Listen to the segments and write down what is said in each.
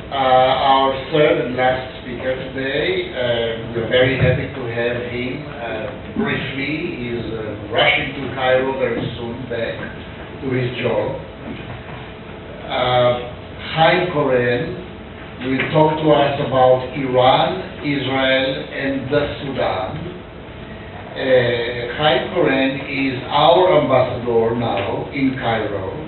Our third and last speaker today, we're very happy to have him. Briefly, he's rushing to Cairo very soon back to his job. Haim Koren will talk to us about Iran, Israel, and the Sudan. Haim Koren is our ambassador now in Cairo.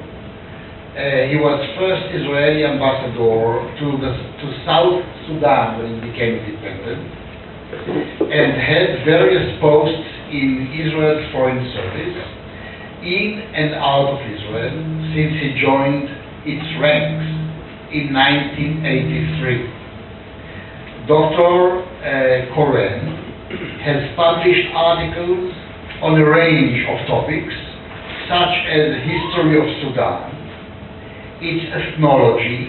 He was first Israeli ambassador to South Sudan when it became independent, and had various posts in Israel's foreign service, in and out of Israel, since he joined its ranks in 1983. Dr. Koren has published articles on a range of topics, such as the history of Sudan, its ethnology,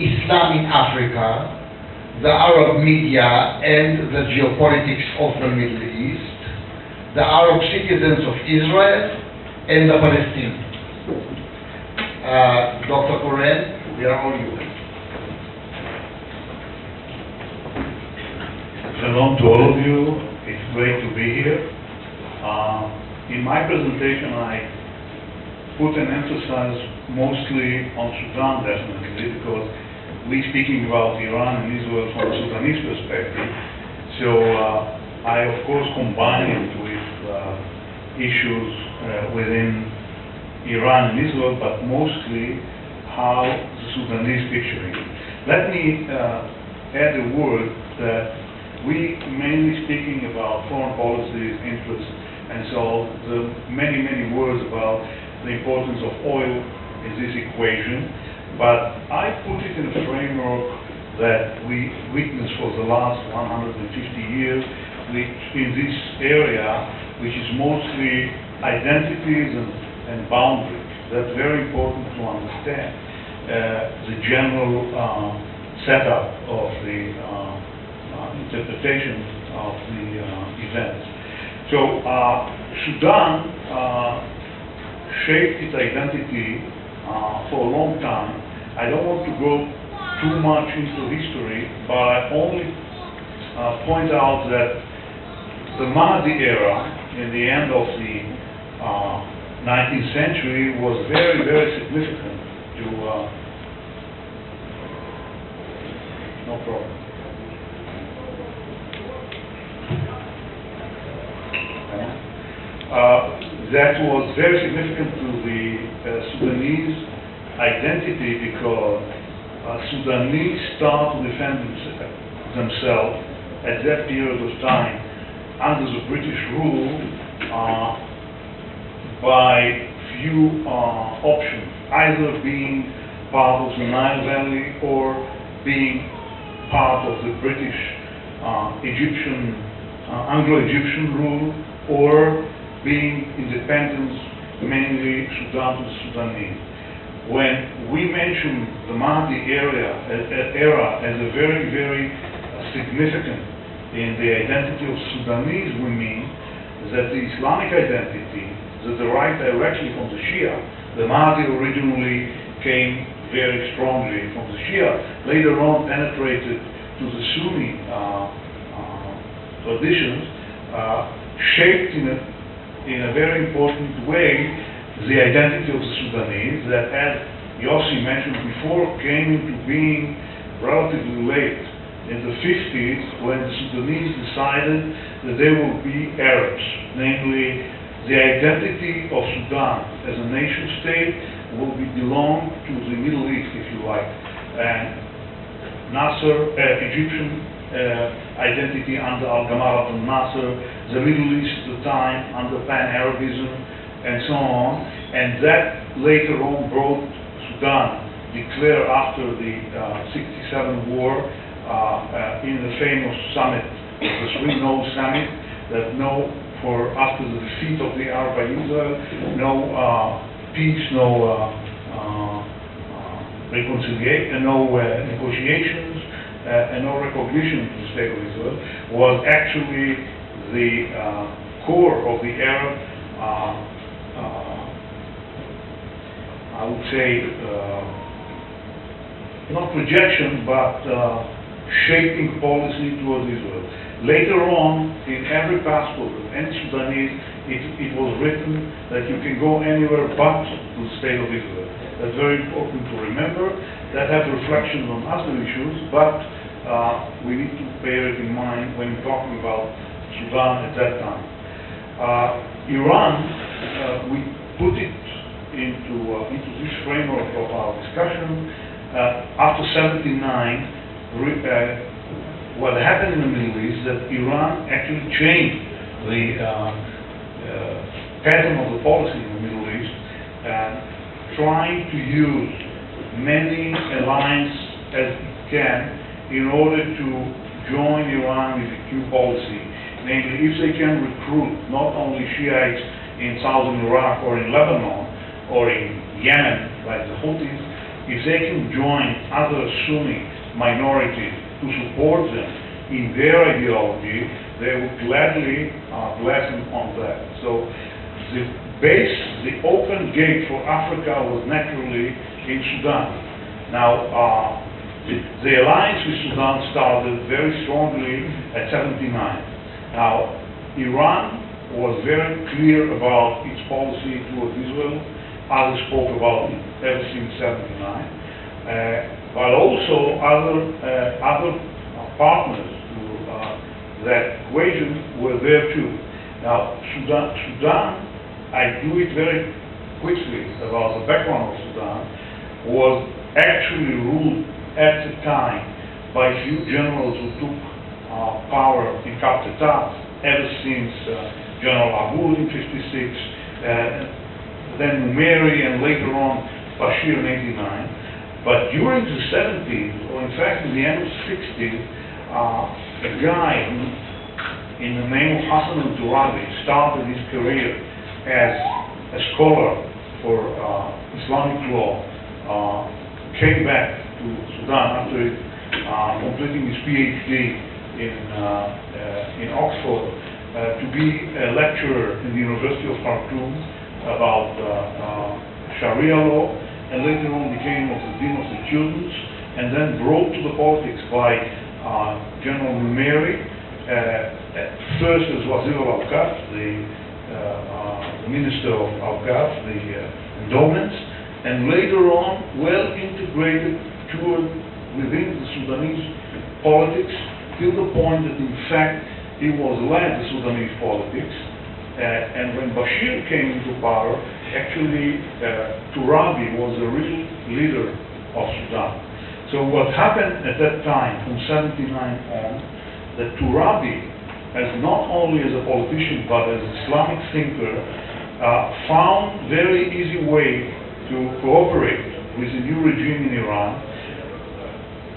Islam in Africa, the Arab media and the geopolitics of the Middle East, the Arab citizens of Israel, and the Palestinians. Dr. Koren, we are all yours. Shalom to all of you. It's great to be here. In my presentation, I put an emphasis mostly on Sudan, definitely, because we're speaking about Iran and Israel from a Sudanese perspective. So I, of course, combine it with issues within Iran and Israel, but mostly how the Sudanese picture it. Let me add a word that we mainly speaking about foreign policies, interests, and so the many, many words about the importance of oil in this equation, but I put it in a framework that we witnessed for the last 150 years, which in this area, which is mostly identities and boundaries. That's very important to understand the general setup of the interpretation of the events. So Sudan shaped its identity for a long time. I don't want to go too much into history, but I only point out that the Mahdi era, in the end of the 19th century, was very, very significant to... no problem. That was very significant to the Sudanese identity, because Sudanese start to defend themselves at that period of time under the British rule by few options, either being part of the Nile Valley or being part of the British Anglo-Egyptian rule, or being independent, mainly Sudan to the Sudanese. When we mention the Mahdi era as a very, very significant in the identity of Sudanese, we mean that the Islamic identity that derived directly from the Shia. The Mahdi originally came very strongly from the Shia, later on penetrated to the Sunni traditions, shaped in a very important way the identity of the Sudanese that, as Yossi mentioned before, came into being relatively late in the 50s, when the Sudanese decided that they will be Arabs. Namely, the identity of Sudan as a nation state will belong to the Middle East, if you like. And Nasser, Egyptian identity under Al-Gamal Abdel Nasser, the Middle East at the time under Pan-Arabism, and so on. And that later on brought Sudan, declared after the 67 war, in the famous summit, the three-no summit, that after the defeat of the Arab by Israel, no peace, no reconciliation, no negotiations, and no recognition to the state of Israel, was actually the core of the Arab, I would say, not projection, but shaping policy towards Israel. Later on, in every passport of any Sudanese, it was written that you can go anywhere but to the state of Israel. That's very important to remember. That has reflections on other issues, but we need to bear it in mind when talking about Sudan at that time. Iran, we put it into this framework of our discussion. After '79, what happened in the Middle East, that Iran actually changed the pattern of the policy in the Middle East, trying to use many alliances as it can in order to join Iran with a new policy. Namely, if they can recruit not only Shiites in southern Iraq or in Lebanon or in Yemen, like the Houthis, if they can join other Sunni minorities to support them in their ideology, they would gladly bless them on that. So the open gate for Africa was naturally in Sudan. Now, the alliance with Sudan started very strongly at '79. Now, Iran was very clear about its policy towards Israel. Others spoke about it ever since '79. But also other partners to that equation were there too. Now, Sudan, I do it very quickly about the background of Sudan, was actually ruled at the time by a few generals who took power in Cap-Tatat ever since General Aboud in '56, then Numeri, and later on Bashir in '89. But during the '70s, or in fact in the end of the '60s, a guy in the name of Hassan al-Turabi started his career as a scholar for Islamic law, came back to Sudan after completing his PhD in Oxford to be a lecturer in the University of Khartoum about Sharia law, and later on became the dean of the students, and then brought to the politics by General Numeri, first as Wazir al-Awqaf, the Minister of Awqaf, the endowments, and later on well integrated within the Sudanese politics, till the point that in fact he was led the Sudanese politics. And when Bashir came into power, actually Turabi was the real leader of Sudan. So what happened at that time, from '79 on, that Turabi, as not only as a politician but as an Islamic thinker, found very easy way to cooperate with the new regime in Iran,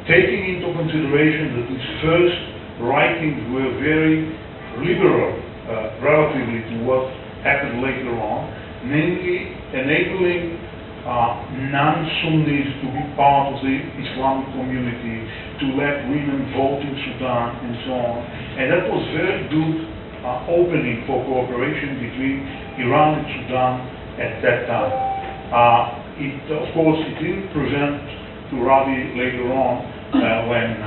taking into consideration that his first writings were very liberal relatively to what happened later on, namely enabling non-Sunnis to be part of the Islamic community, to let women vote in Sudan, and so on. And that was very good opening for cooperation between Iran and Sudan at that time. Of course, it didn't prevent Turabi later on when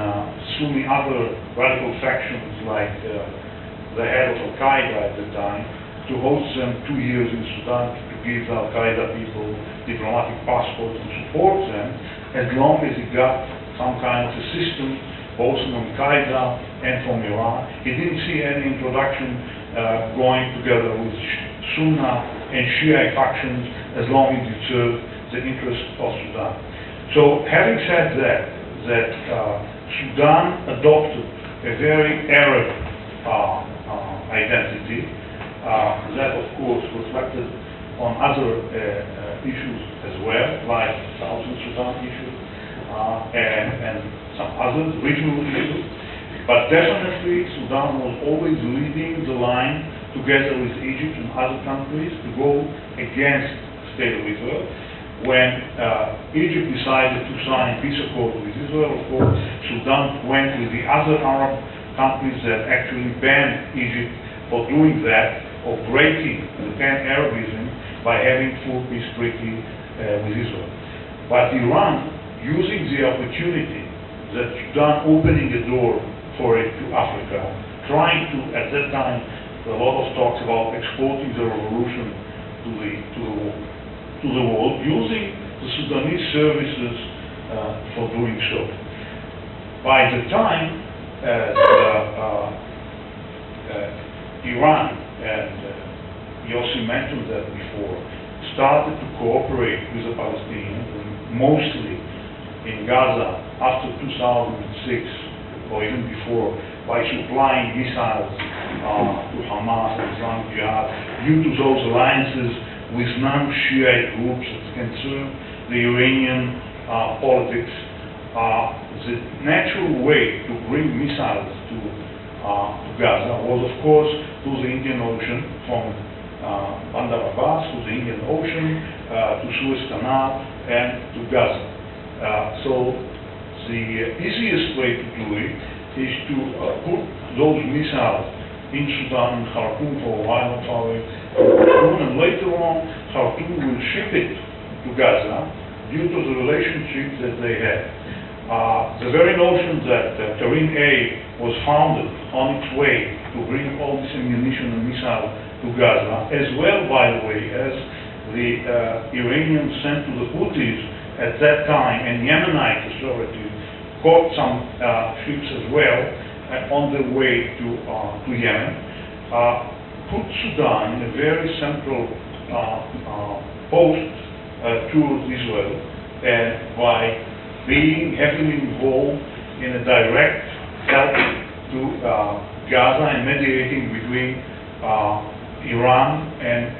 Sunni other radical factions like the head of Al-Qaeda at the time, to host them 2 years in Sudan, to give Al-Qaeda people diplomatic passports and support them, as long as he got some kind of assistance, both from Al-Qaeda and from Iran. He didn't see any introduction going together with Sunni and Shia factions, as long as it served the interests of Sudan. So, having said that Sudan adopted a very Arab identity, that of course reflected on other issues as well, like the Southern Sudan issue and some other regional issues. But definitely Sudan was always leading the line together with Egypt and other countries to go against the state of Israel. When Egypt decided to sign a peace accord with Israel, of course, Sudan went with the other Arab countries that actually banned Egypt for doing that, or breaking the pan-Arabism by having full peace treaty with Israel. But Iran using the opportunity that Sudan opening a door for it to Africa, trying to, at that time, a lot of talks about exporting the revolution to the world, using the Sudanese services for doing so. By the time Iran, and Yossi mentioned that before, started to cooperate with the Palestinians, mostly in Gaza after 2006, or even before, by supplying missiles to Hamas and Islamic Jihad, due to those alliances with non-Shiite groups that can serve the Iranian politics. The natural way to bring missiles to Gaza was, of course, through the Indian Ocean, from Bandar Abbas to the Indian Ocean, to Suez Canal, and to Gaza. So the easiest way to do it is to put those missiles in Sudan and Khartoum for a while, and later on Khartoum will ship it to Gaza due to the relationship that they had. The very notion that Karim A was founded on its way to bring all this ammunition and missiles to Gaza, as well, by the way, as the Iranians sent to the Houthis at that time, and Yemenite authorities caught some ships as well on their way to Yemen, put Sudan in a very central post towards Israel, and by being heavily involved in a direct help to Gaza and mediating between Iran and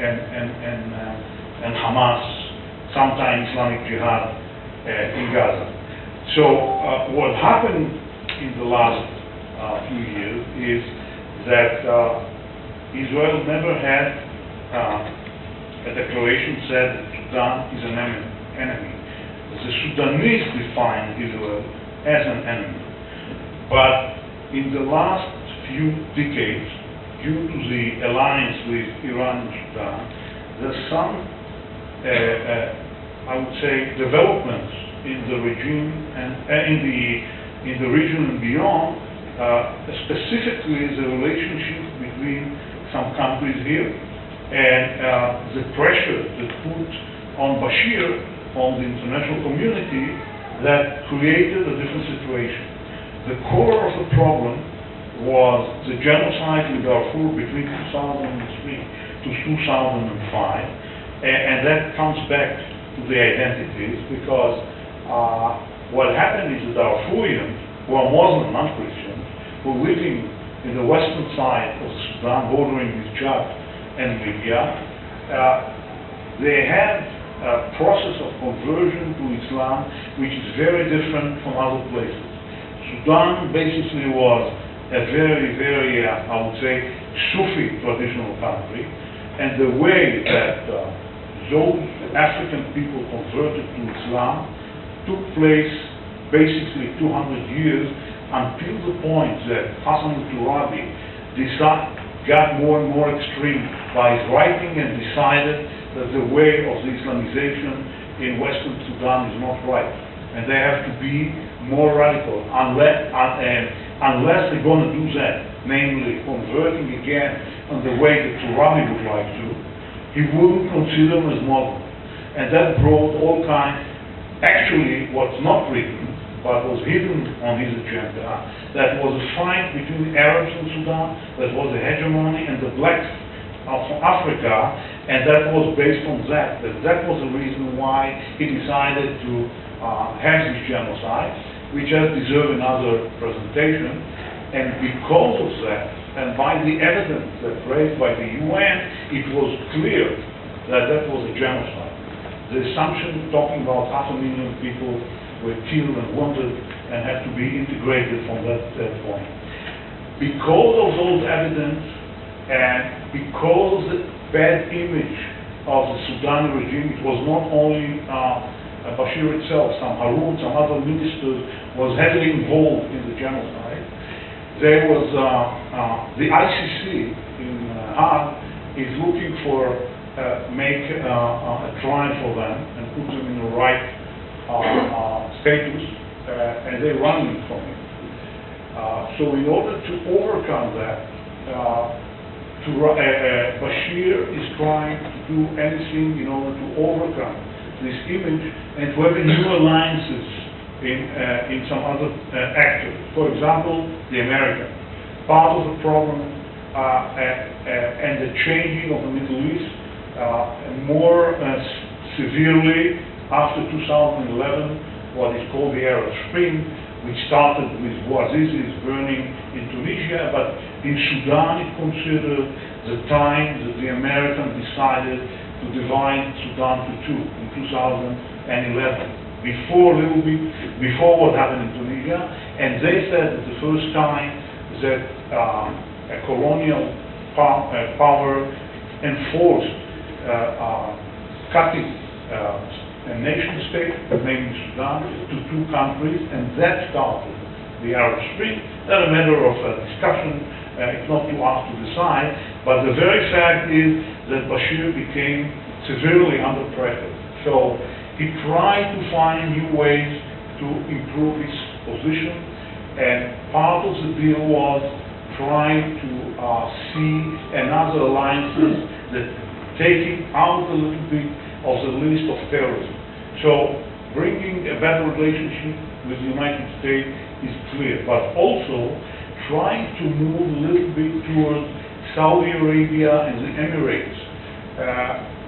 Hamas, sometimes Islamic Jihad in Gaza. So what happened in the last few years is that Israel never had a declaration said that Sudan is an enemy. The Sudanese defined Israel as an enemy. But in the last few decades, due to the alliance with Iran and Sudan, there's some, I would say, developments in the regime and in the region and beyond, specifically the relationship between some countries here and the pressure that put on Bashir, on the international community, that created a different situation. The core of the problem was the genocide in Darfur between 2003 to 2005, and that comes back to the identities, because what happened is the Darfurians, who are Muslim, non-Christians, who were living in the western side of Sudan, bordering with Chad and Libya, they had a process of conversion to Islam which is very different from other places. Sudan basically was a very, very, I would say, Sufi traditional country, and the way that those African people converted to Islam took place basically 200 years, until the point that Hassan al-Turabi got more and more extreme by his writing and decided that the way of the Islamization in Western Sudan is not right, and they have to be more radical unless they're going to do that, namely converting again on the way that Turabi would like to. He wouldn't consider them as Muslim, and that brought all kinds. Actually, what's not written, but was hidden on his agenda, that was a fight between Arabs in Sudan, that was a hegemony, and the blacks from Africa, and that was based on that. That was the reason why he decided to have this genocide, which has deserved another presentation. And because of that, and by the evidence that raised by the UN, it was clear that that was a genocide. The assumption talking about 500,000 people were killed and wounded and had to be integrated from that point. Because of those evidence and because of the bad image of the Sudan regime, it was not only Bashir itself, some Harun, some other ministers was heavily involved in the genocide. There was the ICC in Hague is looking for make a trial for them and put them in the right status, and they're running from it. So in order to overcome that, Bashir is trying to do anything in order to overcome this image and to have new alliances in some other actors. For example, the American. Part of the problem and the changing of the Middle East more severely after 2011, what is called the Arab Spring, which started with Bouaziz's burning in Tunisia, but in Sudan it considered the time that the Americans decided to divide Sudan to two in 2011. Before what happened in Tunisia, and they said that the first time that a colonial power enforced cutting a nation state, namely Sudan, to two countries, and that started the Arab Spring. That's a matter of discussion, it's not to us to decide, but the very fact is that Bashir became severely under pressure. So he tried to find new ways to improve his position, and part of the deal was trying to see another alliances that take him out a little bit of the list of terrorism. So bringing a better relationship with the United States is clear, but also trying to move a little bit towards Saudi Arabia and the Emirates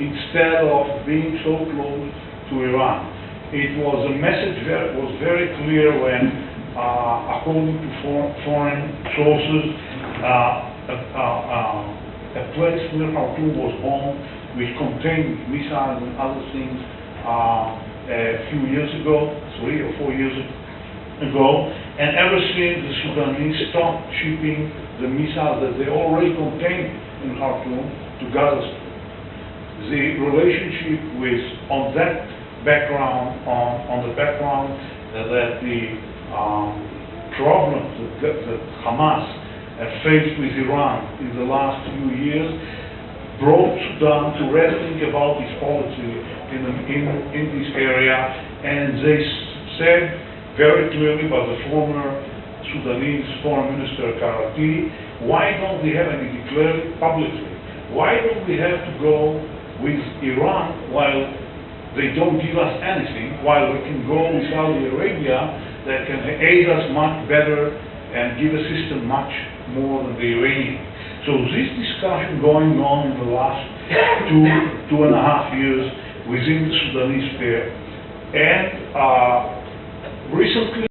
instead of being so close to Iran. It was a message that was very clear when, according to foreign sources, a place near Khartoum was bombed, which contained missiles and other things a few years ago, 3 or 4 years ago, and ever since the Sudanese stopped shipping the missiles that they already contained in Khartoum to Gaza. The relationship with, on that background, on the background that the problems that Hamas faced with Iran in the last few years brought Sudan to rethink about its policy in this area, and they said very clearly by the former Sudanese Foreign Minister Karati, why don't we have, and he declared it publicly, why don't we have to go with Iran while they don't give us anything, while we can go with Saudi Arabia that can aid us much better and give assistance much more than the Iranian. So this discussion going on in the last 2.5 years within the Sudanese sphere, and recently